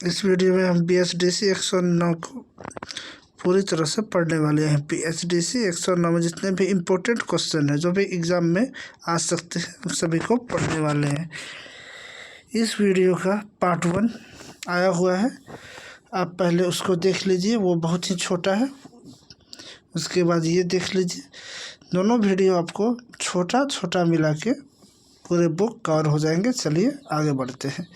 इस वीडियो में हम BSDC 109 को पूरी तरह से पढ़ने वाले हैं। BSDC 109 में जितने भी इम्पोर्टेंट क्वेश्चन हैं जो भी एग्ज़ाम में आ सकते हैं उन सभी को पढ़ने वाले हैं। इस वीडियो का पार्ट 1 आया हुआ है, आप पहले उसको देख लीजिए, वो बहुत ही छोटा है। उसके बाद ये देख लीजिए, दोनों वीडियो आपको छोटा छोटा मिला के पूरे बुक कवर हो जाएंगे। चलिए आगे बढ़ते हैं।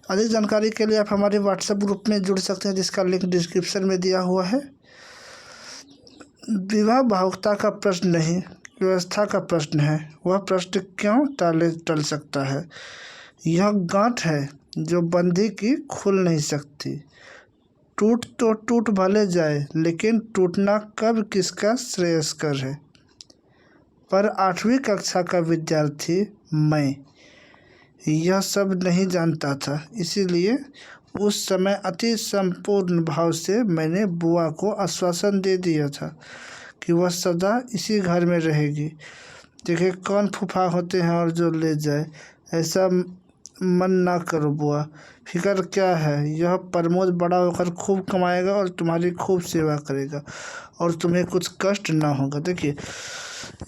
अधिक जानकारी के लिए आप हमारे व्हाट्सएप ग्रुप में जुड़ सकते हैं, जिसका लिंक डिस्क्रिप्शन में दिया हुआ है। विवाह भावुकता का प्रश्न नहीं, व्यवस्था का प्रश्न है। वह प्रश्न क्यों टल सकता है? यह गांठ है जो बंधी की खुल नहीं सकती। टूट तो टूट भले जाए, लेकिन टूटना कब किसका श्रेयस्कर है? पर 8वीं कक्षा का विद्यार्थी मैं यह सब नहीं जानता था, इसीलिए उस समय अति संपूर्ण भाव से मैंने बुआ को आश्वासन दे दिया था कि वह सदा इसी घर में रहेगी। देखिए कौन फूफा होते हैं और जो ले जाए। ऐसा मन ना करो बुआ, फिक्र क्या है, यह प्रमोद बड़ा होकर खूब कमाएगा और तुम्हारी खूब सेवा करेगा और तुम्हें कुछ कष्ट ना होगा। देखिए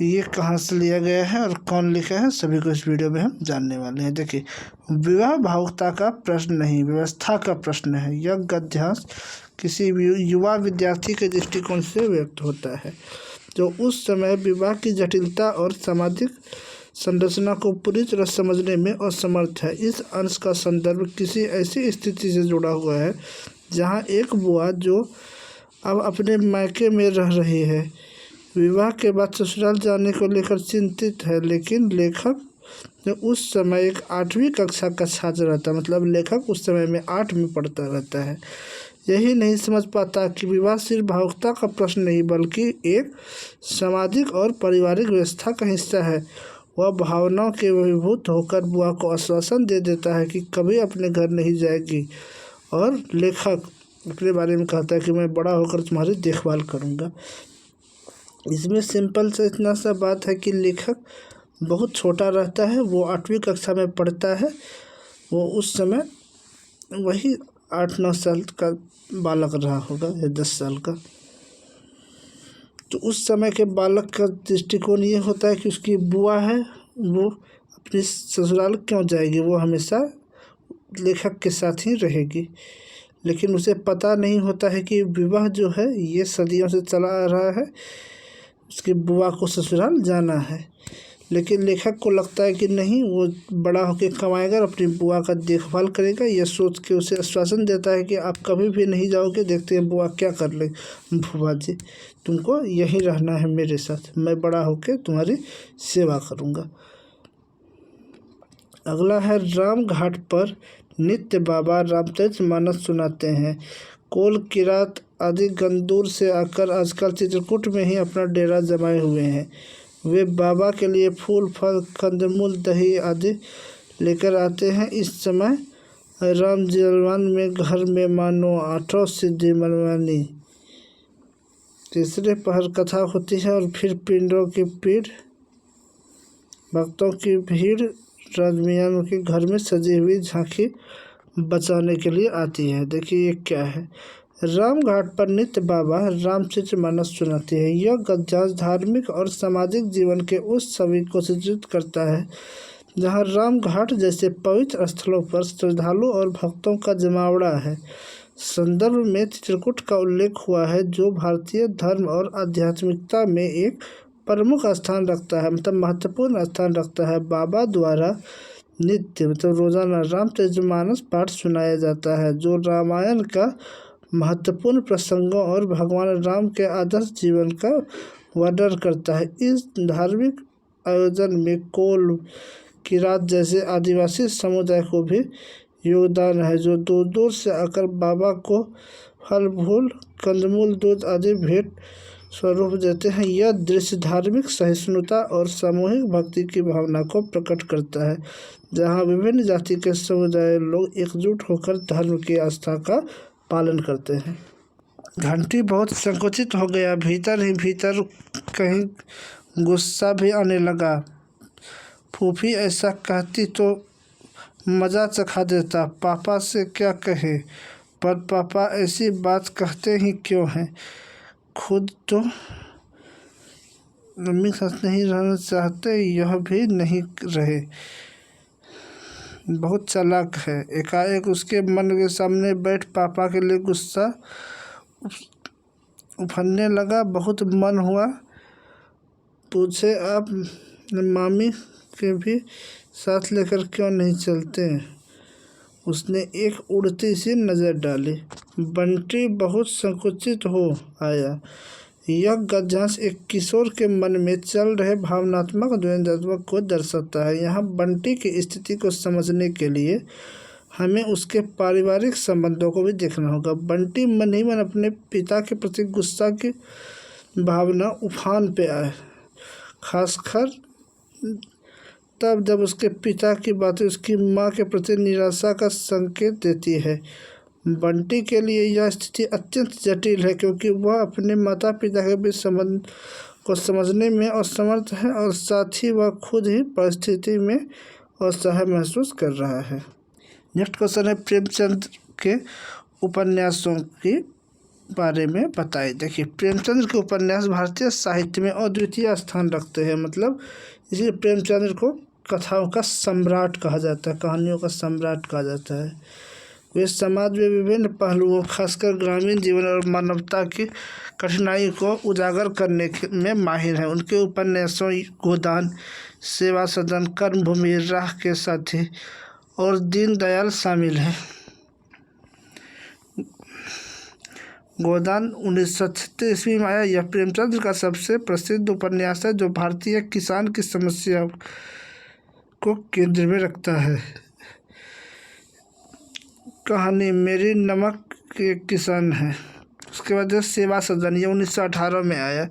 ये कहाँ से लिया गया है और कौन लिखा है, सभी को इस वीडियो में हम जानने वाले हैं। देखिए, विवाह भावुकता का प्रश्न नहीं, व्यवस्था का प्रश्न है। यह गद्यांश किसी भी युवा विद्यार्थी के दृष्टिकोण से व्यक्त होता है जो उस समय विवाह की जटिलता और सामाजिक संरचना को पूरी तरह समझने में असमर्थ है। इस अंश का संदर्भ किसी ऐसी स्थिति से जुड़ा हुआ है जहाँ एक बुआ जो अब अपने मायके में रह रही है, विवाह के बाद ससुराल जाने को लेकर चिंतित है। लेकिन लेखक जो उस समय एक 8वीं कक्षा का छात्र रहता, मतलब लेखक उस समय में 8 में पढ़ता रहता है, यही नहीं समझ पाता कि विवाह सिर्फ भावुकता का प्रश्न नहीं बल्कि एक सामाजिक और पारिवारिक व्यवस्था का हिस्सा है। वह भावनाओं के अभिभूत होकर बुआ को आश्वासन दे देता है कि कभी अपने घर नहीं जाएगी, और लेखक अपने बारे में कहता है कि मैं बड़ा होकर तुम्हारी देखभाल करूँगा। इसमें सिंपल से इतना सा बात है कि लेखक बहुत छोटा रहता है, वो 8वीं कक्षा में पढ़ता है। वो उस समय वही 8-9 साल का बालक रहा होगा या 10 साल का। तो उस समय के बालक का दृष्टिकोण ये होता है कि उसकी बुआ है, वो अपनी ससुराल क्यों जाएगी, वो हमेशा लेखक के साथ ही रहेगी। लेकिन उसे पता नहीं होता है कि विवाह जो है ये सदियों से चला आ रहा है, उसकी बुआ को ससुराल जाना है। लेकिन लेखक को लगता है कि नहीं, वो बड़ा होकर कमाएगा और अपनी बुआ का देखभाल करेगा। यह सोच के उसे आश्वासन देता है कि आप कभी भी नहीं जाओगे, देखते हैं बुआ क्या कर ले। फूफा जी, तुमको यहीं रहना है मेरे साथ, मैं बड़ा होकर तुम्हारी सेवा करूँगा। अगला है, राम घाट पर नित्य बाबा रामचरितमानस सुनाते हैं। कोल किरात आदि गंदूर से आकर आजकल चित्रकूट में ही अपना डेरा जमाए हुए हैं। वे बाबा के लिए फूल, फल, कंदमूल, दही आदि लेकर आते हैं। इस समय राम जलवान में घर में मानो 8 सिद्धि मनवानी। तीसरे पहर कथा होती है और फिर पिंडों की पीड़, भक्तों की भीड़ राजमियाँ के घर में सजी हुई झांकी बचाने के लिए आती है। देखिए ये क्या है, राम घाट पर नित्य बाबा रामचरितमानस सुनाते हैं। यह गद्यांश धार्मिक और सामाजिक जीवन के उस छवि को चित्रित करता है जहाँ राम घाट जैसे पवित्र स्थलों पर श्रद्धालु और भक्तों का जमावड़ा है। संदर्भ में चित्रकूट का उल्लेख हुआ है, जो भारतीय धर्म और आध्यात्मिकता में एक प्रमुख स्थान रखता है, मतलब महत्वपूर्ण स्थान रखता है। बाबा द्वारा नित्य मतलब रोजाना रामचरितमानस पाठ सुनाया जाता है, जो रामायण का महत्वपूर्ण प्रसंगों और भगवान राम के आदर्श जीवन का वर्णन करता है। इस धार्मिक आयोजन में कोल, किरात जैसे आदिवासी समुदाय को भी योगदान है, जो दूर दूर से आकर बाबा को फल फूल, कंदमूल, दूध आदि भेंट स्वरूप देते हैं। यह दृश्य धार्मिक सहिष्णुता और सामूहिक भक्ति की भावना को प्रकट करता है, जहाँ विभिन्न जाति के समुदाय लोग एकजुट होकर धर्म की आस्था का पालन करते हैं। घंटी बहुत संकुचित हो गया, भीतर ही भीतर कहीं गुस्सा भी आने लगा। फूफी ऐसा कहती तो मज़ा चखा देता। पापा से क्या कहे, पर पापा ऐसी बात कहते ही क्यों हैं। खुद तो मम्मी साथ नहीं रहना चाहते, यह भी नहीं रहे। बहुत चालाक है। एकाएक उसके मन के सामने बैठ पापा के लिए गुस्सा उफनने लगा। बहुत मन हुआ पूछे, आप मामी के भी साथ लेकर क्यों नहीं चलते। उसने एक उड़ती सी नज़र डाली। बंटी बहुत संकुचित हो आया। यह गद्यांश एक किशोर के मन में चल रहे भावनात्मक द्वंद्वात्मक को दर्शाता है। यहाँ बंटी की स्थिति को समझने के लिए हमें उसके पारिवारिक संबंधों को भी देखना होगा। बंटी मन ही मन अपने पिता के प्रति गुस्सा की भावना उफान पे आए, खासकर तब जब उसके पिता की बातें उसकी माँ के प्रति निराशा का संकेत देती है। बंटी के लिए यह स्थिति अत्यंत जटिल है, क्योंकि वह अपने माता पिता के बीच संबंध को समझने में असमर्थ है और साथ ही वह खुद ही परिस्थिति में असहाय महसूस कर रहा है। नेक्स्ट क्वेश्चन है, प्रेमचंद के उपन्यासों के बारे में बताइए। देखिए, प्रेमचंद्र के उपन्यास भारतीय साहित्य में अद्वितीय स्थान रखते हैं। मतलब इसलिए प्रेमचंद्र को कथाओं का सम्राट कहा जाता है, कहानियों का सम्राट कहा जाता है। वे समाज में विभिन्न पहलुओं, खासकर ग्रामीण जीवन और मानवता की कठिनाई को उजागर करने में माहिर हैं। उनके उपन्यासों गोदान, सेवा सदन, कर्मभूमि, राह के साथी और दीनदयाल शामिल हैं। गोदान 1936 ईस्वी में आया। यह प्रेमचंद्र का सबसे प्रसिद्ध उपन्यास है, जो भारतीय किसान की समस्या को केंद्र में रखता है। कहानी मेरी नमक के किसान है। उसके बाद सेवा सदन, ये 1918 में आया।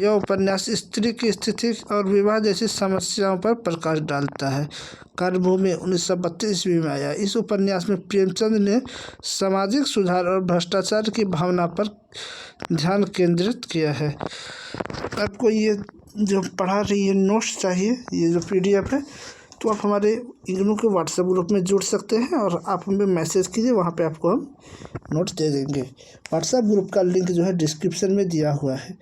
यह उपन्यास स्त्री की स्थिति और विवाह जैसी समस्याओं पर प्रकाश डालता है। कर्मभूमि 1932 ईस्वी में आया। इस उपन्यास में प्रेमचंद ने सामाजिक सुधार और भ्रष्टाचार की भावना पर ध्यान केंद्रित किया है। आपको ये जो पढ़ा रही है नोट्स चाहिए, ये जो PDF है, तो आप हमारे इग्नू के व्हाट्सएप ग्रुप में जुड़ सकते हैं और आप हमें मैसेज कीजिए, वहाँ पे आपको हम नोट्स दे देंगे। व्हाट्सएप ग्रुप का लिंक जो है डिस्क्रिप्शन में दिया हुआ है।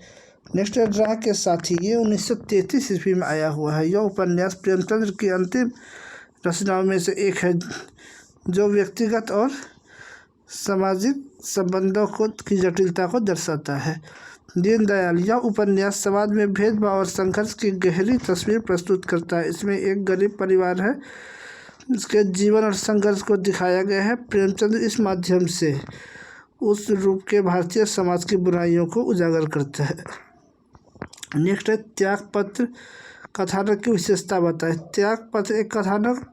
नेक्स्ट है राह के साथी, ये 1933 ईस्वी में आया हुआ है। यह उपन्यास प्रेमचंद्र की अंतिम रचनाओं में से एक है, जो व्यक्तिगत और सामाजिक संबंधों की जटिलता को दर्शाता है। दीनदयाल, यह उपन्यास समाज में भेदभाव और संघर्ष की गहरी तस्वीर प्रस्तुत करता है। इसमें एक गरीब परिवार है, इसके जीवन और संघर्ष को दिखाया गया है। प्रेमचंद्र इस माध्यम से उस रूप के भारतीय समाज की बुराइयों को उजागर करता है। नेक्स्ट है त्यागपत्र, कथानक की विशेषता बताएं। त्यागपत्र एक कथानक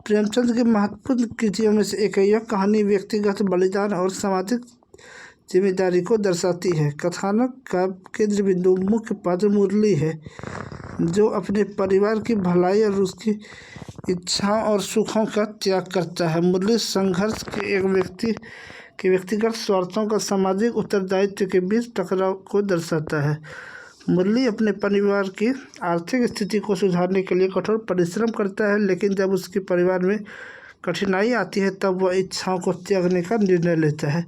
प्रेमचंद की महत्वपूर्ण कृतियों में से एक है। यह कहानी व्यक्तिगत बलिदान और सामाजिक जिम्मेदारी को दर्शाती है। कथानक का केंद्र बिंदु मुख्य पात्र मुरली है, जो अपने परिवार की भलाई और उसकी इच्छाओं और सुखों का त्याग करता है। मुरली संघर्ष के एक व्यक्ति के व्यक्तिगत स्वार्थों का सामाजिक उत्तरदायित्व के बीच टकराव को दर्शाता है। मुरली अपने परिवार की आर्थिक स्थिति को सुधारने के लिए कठोर परिश्रम करता है, लेकिन जब उसके परिवार में कठिनाई आती है तब वह इच्छाओं को त्यागने का निर्णय लेता है।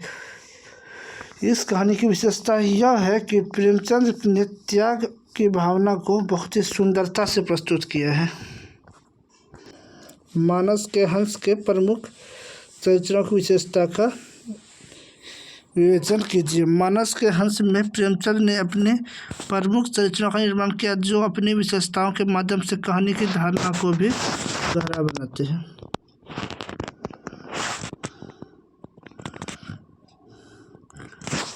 इस कहानी की विशेषता यह है कि प्रेमचंद ने त्याग की भावना को बहुत ही सुंदरता से प्रस्तुत किया है। मानस के हंस के प्रमुख चरित्रों की विशेषता का विवेचन कीजिए। मानस के हंस में प्रेमचंद ने अपने प्रमुख चरित्रों का निर्माण किया, जो अपनी विशेषताओं के माध्यम से कहानी की धारणा को भी गहरा बनाते हैं।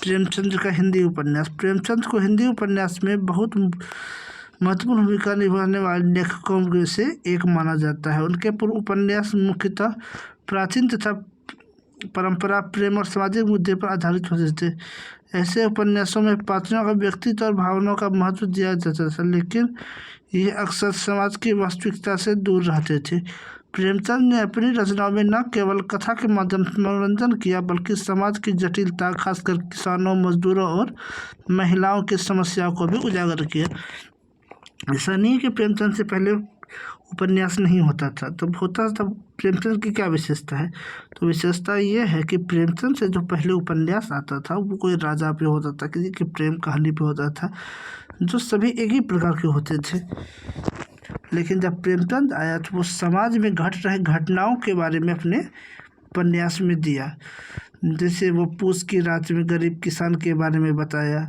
प्रेमचंद का हिंदी उपन्यास। प्रेमचंद को हिंदी उपन्यास में बहुत महत्वपूर्ण भूमिका निभाने वाले लेखकों में से एक माना जाता है। उनके पूर्व उपन्यास मुख्यतः प्राचीन तथा परंपरा, प्रेम और सामाजिक मुद्दे पर आधारित होते थे। ऐसे उपन्यासों में पात्रों का व्यक्तित्व और भावनाओं का महत्व दिया जाता था, लेकिन ये अक्सर समाज की वास्तविकता से दूर रहते थे। प्रेमचंद ने अपनी रचनाओं में न केवल कथा के माध्यम से मनोरंजन किया, बल्कि समाज की जटिलता, खासकर किसानों, मजदूरों और महिलाओं की समस्याओं को भी उजागर किया। ऐसा नहीं कि प्रेमचंद से पहले उपन्यास नहीं होता था। तब होता तब प्रेमचंद की क्या विशेषता है? तो विशेषता ये है कि प्रेमचंद से जो पहले उपन्यास आता था वो कोई राजा पे होता था, किसी की प्रेम कहानी पे होता था, जो सभी एक ही प्रकार के होते थे। लेकिन जब प्रेमचंद आया तो वो समाज में घट रहे घटनाओं के बारे में अपने उपन्यास में दिया। जैसे वो पूस की रात में गरीब किसान के बारे में बताया,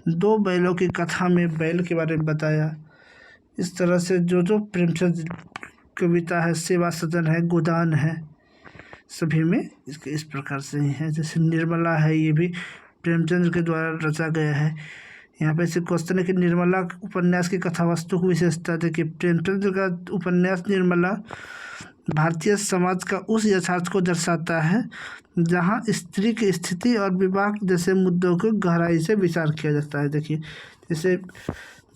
दो बैलों की कथा में बैल के बारे में बताया। इस तरह से जो प्रेमचंद कविता है, सेवा सदन है, गोदान है, सभी में इसके इस प्रकार से ही है। जैसे निर्मला है, ये भी प्रेमचंद के द्वारा रचा गया है। यहाँ पे से क्वेश्चन है कि निर्मला उपन्यास की कथा वस्तु की विशेषता। देखिए प्रेमचंद का उपन्यास निर्मला भारतीय समाज का उस यथार्थ को दर्शाता है जहाँ स्त्री की स्थिति और विवाह जैसे मुद्दों को गहराई से विचार किया जाता है। देखिए जैसे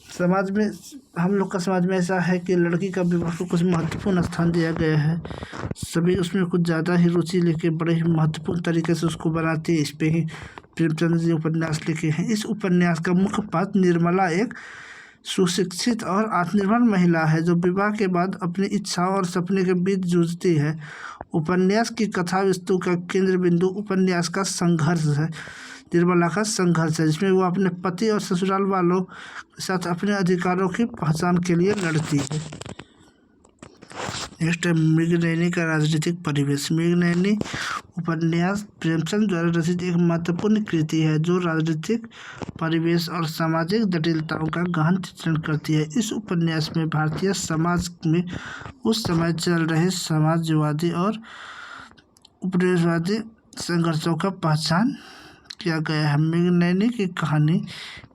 समाज में, हम लोग का समाज में ऐसा है कि लड़की का विवाह को कुछ महत्वपूर्ण स्थान दिया गया है, सभी उसमें कुछ ज़्यादा ही रुचि लेके बड़े ही महत्वपूर्ण तरीके से उसको बनाते हैं। इस पे ही प्रेमचंद जी उपन्यास लिखे हैं। इस उपन्यास का मुख्य पात्र निर्मला एक सुशिक्षित और आत्मनिर्भर महिला है जो विवाह के बाद अपनी इच्छाओं और सपने के बीच जूझती है। उपन्यास की कथा वस्तु का केंद्र बिंदु उपन्यास का संघर्ष है, निर्मला का संघर्ष है, जिसमें वो अपने पति और ससुराल वालों के साथ अपने अधिकारों की पहचान के लिए लड़ती है। नेक्स्ट है मृगनयनी का राजनीतिक परिवेश। मृगनयनी उपन्यास प्रेमचंद द्वारा रचित एक महत्वपूर्ण कृति है जो राजनीतिक परिवेश और सामाजिक जटिलताओं का गहन चित्रण करती है। इस उपन्यास में भारतीय समाज में उस समय चल रहे समाजवादी और उपनिवेशवादी संघर्षों का पहचान किया गया है। मृगनयनी की कहानी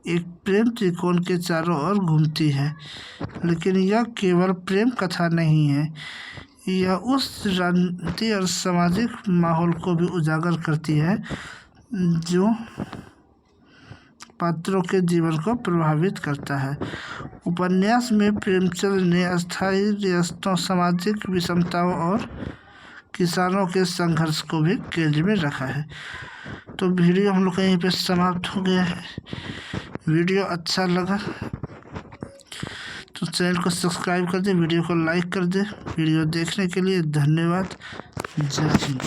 एक प्रेम त्रिकोण के चारों ओर घूमती है, लेकिन यह केवल प्रेम कथा नहीं है, यह उस राजनीतिक और सामाजिक माहौल को भी उजागर करती है जो पात्रों के जीवन को प्रभावित करता है। उपन्यास में प्रेमचंद ने अस्थायी रियासतों, सामाजिक विषमताओं और किसानों के संघर्ष को भी केंद्र में रखा है। तो वीडियो हम लोग का यहीं पे समाप्त हो गया है। वीडियो अच्छा लगा तो चैनल को सब्सक्राइब कर दें, वीडियो को लाइक कर दें। वीडियो देखने के लिए धन्यवाद। जय हिंद।